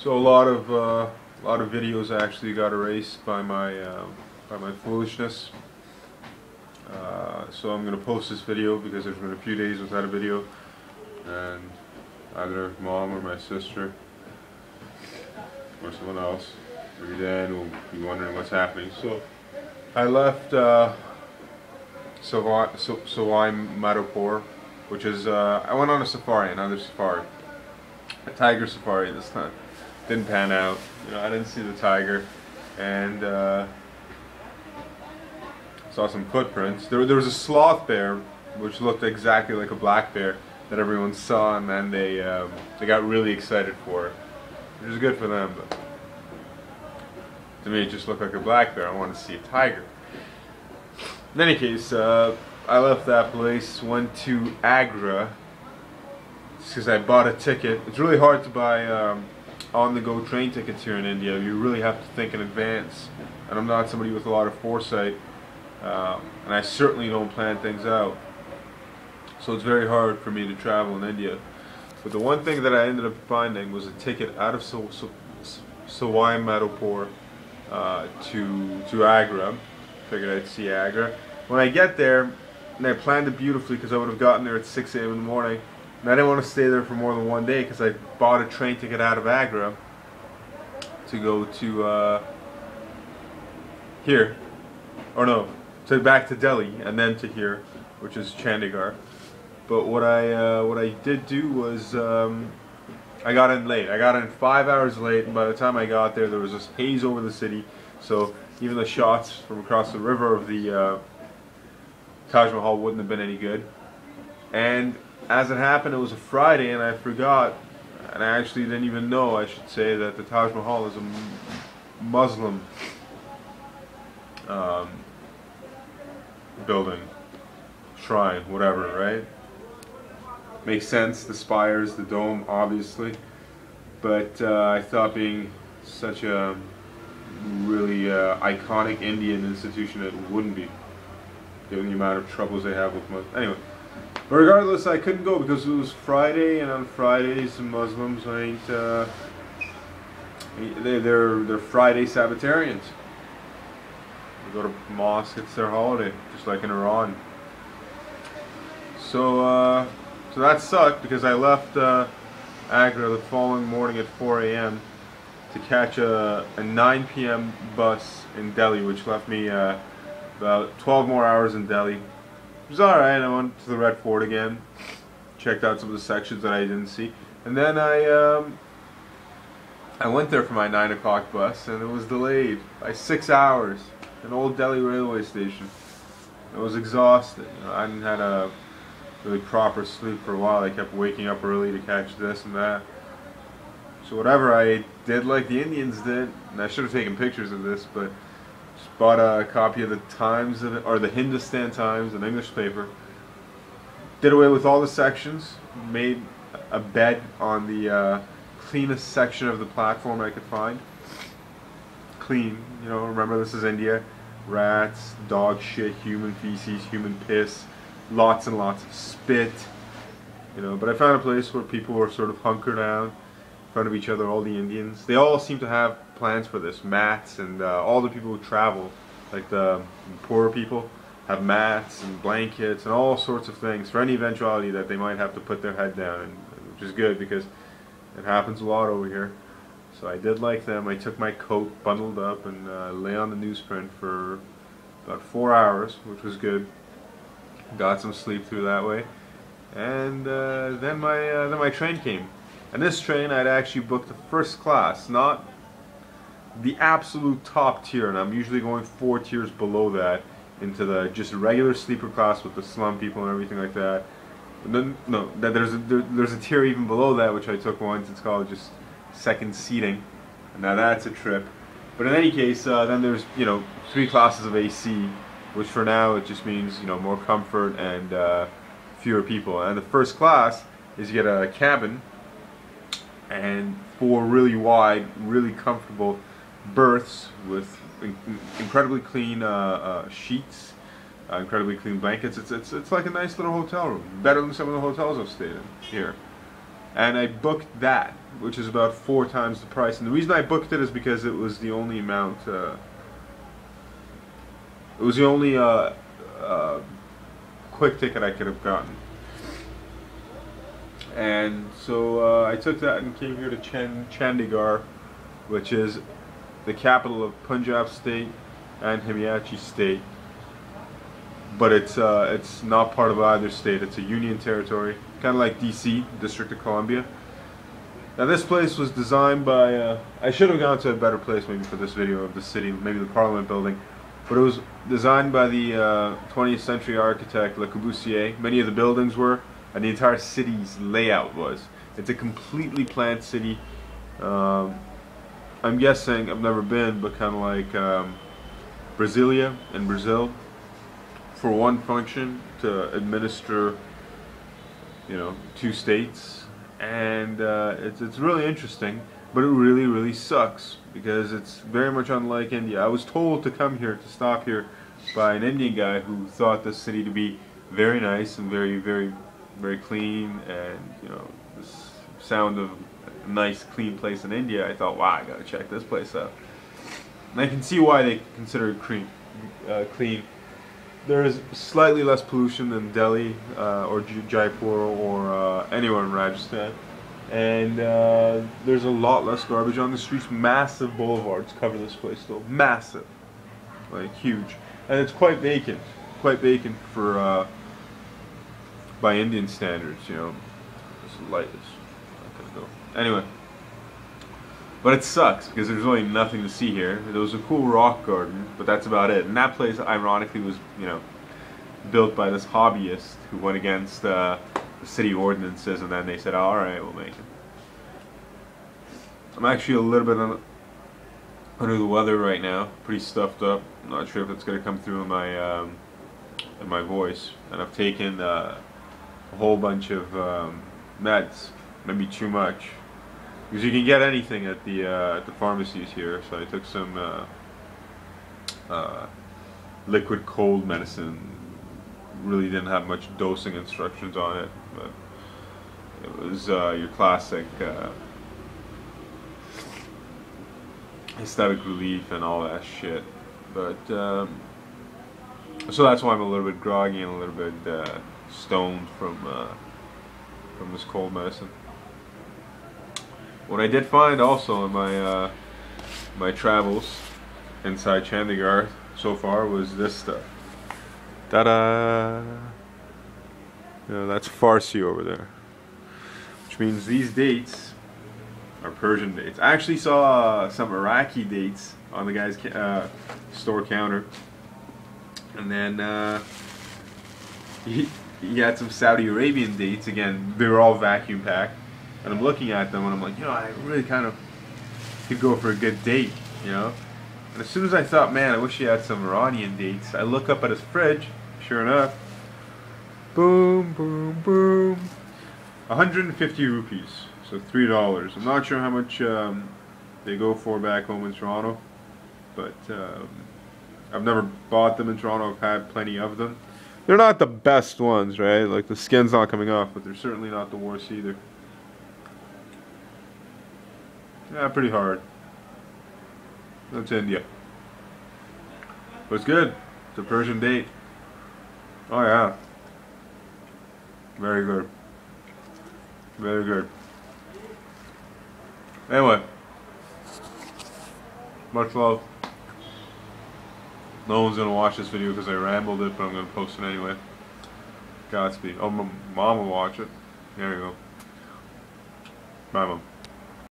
So a lot of videos actually got erased by my foolishness. So I'm gonna post this video because there's been a few days without a video, and either mom or my sister or someone else, maybe Dan, will be wondering what's happening. So I left Sawai Madhopur, which is I went on a safari, another safari, a tiger safari this time. Didn't pan out. I didn't see the tiger, and saw some footprints. There was a sloth bear, which looked exactly like a black bear that everyone saw, and then they got really excited for it, which is good for them. But to me, it just looked like a black bear. I wanted to see a tiger. In any case, I left that place, went to Agra, because I bought a ticket. It's really hard to buy on-the-go train tickets here in India. You really have to think in advance, and I'm not somebody with a lot of foresight, and I certainly don't plan things out. So it's very hard for me to travel in India. But the one thing that I ended up finding was a ticket out of Sawai Madhopur to Agra. Figured I'd see Agra. When I get there, and I planned it beautifully because I would have gotten there at 6 a.m. in the morning, and I didn't want to stay there for more than one day because I bought a train ticket out of Agra to go to here, or no, to back to Delhi and then to here, which is Chandigarh. But what I did do was I got in late. I got in 5 hours late, and by the time I got there, there was this haze over the city. So even the shots from across the river of the Taj Mahal wouldn't have been any good. And as it happened, it was a Friday, and I forgot, and I actually didn't even know, I should say, that the Taj Mahal is a Muslim building, shrine, whatever, right? Makes sense, the spires, the dome, obviously. But I thought, being such a really iconic Indian institution, it wouldn't be, given the amount of troubles they have with Muslims. Anyway, but regardless, I couldn't go because it was Friday, and on Fridays the Muslims ain't they're Friday Sabbatarians. They go to mosque, it's their holiday, just like in Iran. So that sucked because I left Agra the following morning at 4 a.m. to catch a 9 p.m. bus in Delhi, which left me about 12 more hours in Delhi. It was alright. I went to the Red Fort again, checked out some of the sections that I didn't see, and then I went there for my 9 o'clock bus, and it was delayed by 6 hours. An old Delhi railway station. I was exhausted. I hadn't had a really proper sleep for a while. I kept waking up early to catch this and that. So whatever, I did like the Indians did, and I should have taken pictures of this, but just bought a copy of the Times, or the Hindustan Times, an English paper. Did away with all the sections, made a bed on the cleanest section of the platform I could find. Clean, remember, this is India. Rats, dog shit, human feces, human piss, lots and lots of spit. But I found a place where people were sort of hunkered down in front of each other, all the Indians. They all seem to have plans for this, mats, and all the people who travel, like the poorer people, have mats and blankets and all sorts of things for any eventuality that they might have to put their head down, which is good because it happens a lot over here. So I did like them. I took my coat, bundled up, and lay on the newsprint for about 4 hours, which was good. Got some sleep through that way, and then my train came. And this train, I'd actually booked the first class, not the absolute top tier, and I'm usually going 4 tiers below that into the just regular sleeper class with the slum people and everything like that. And then, no, there's a tier even below that, which I took once. It's called just second seating, and now that's a trip. But in any case, then there's 3 classes of AC, which for now it just means more comfort and fewer people. And the first class is you get a cabin and 4 really wide, really comfortable berths with incredibly clean sheets, incredibly clean blankets. It's like a nice little hotel room, better than some of the hotels I've stayed in here. and I booked that, which is about 4 times the price. And the reason I booked it is because it was the only amount. It was the only quick ticket I could have gotten. And so I took that and came here to Chandigarh, which is the capital of Punjab state and Himachal state. But it's not part of either state. It's a union territory, kind of like DC, District of Columbia. Now this place was designed by, I should have gone to a better place maybe for this video of the city, maybe the Parliament building. But it was designed by the 20th century architect Le Corbusier. Many of the buildings were, and the entire city's layout was. It's a completely planned city. I'm guessing, I've never been, but kind of like Brasilia in Brazil, for one function to administer, you know, 2 states. And it's really interesting, but it really sucks because it's very much unlike India. I was told to come here, to stop here, by an Indian guy who thought this city to be very nice and very clean, and you know, this sound of a nice clean place in India. I thought, wow, I gotta check this place out. And I can see why they consider it clean. There is slightly less pollution than Delhi or Jaipur or anywhere in Rajasthan. And there's a lot less garbage on the streets. Massive boulevards cover this place still. Massive. Like huge. And it's quite vacant. Quite vacant for, by Indian standards, you know. This light is not gonna go. Anyway. But it sucks because there's really nothing to see here. There was a cool rock garden, but that's about it. And that place, ironically, was, you know, built by this hobbyist who went against the city ordinances, and then they said, all right, we'll make it. I'm actually a little bit under the weather right now, pretty stuffed up. I'm not sure if it's going to come through in my voice. And I've taken a whole bunch of meds, maybe too much. Because you can get anything at the pharmacies here, so I took some liquid cold medicine. Really didn't have much dosing instructions on it, but it was your classic aesthetic relief and all that shit. But so that's why I'm a little bit groggy and a little bit stoned from this cold medicine. What I did find also in my my travels inside Chandigarh so far was this stuff. Ta-da! You know, that's Farsi over there, which means these dates are Persian dates. I actually saw some Iraqi dates on the guy's store counter, and then he had some Saudi Arabian dates. Again, they were all vacuum packed. And I'm looking at them and I'm like, you know, I really kind of could go for a good date, you know. And as soon as I thought, man, I wish he had some Iranian dates, I look up at his fridge, sure enough, boom, boom, boom, 150 rupees, so $3. I'm not sure how much they go for back home in Toronto, but I've never bought them in Toronto. I've had plenty of them. They're not the best ones, right? Like the skin's not coming off, but they're certainly not the worst either. Yeah, pretty hard. That's India. But it's good. It's a Persian date. Oh yeah. Very good. Very good. Anyway. Much love. No one's gonna watch this video because I rambled it, but I'm gonna post it anyway. Godspeed. Oh, my mom will watch it. There you go. Bye, Mom.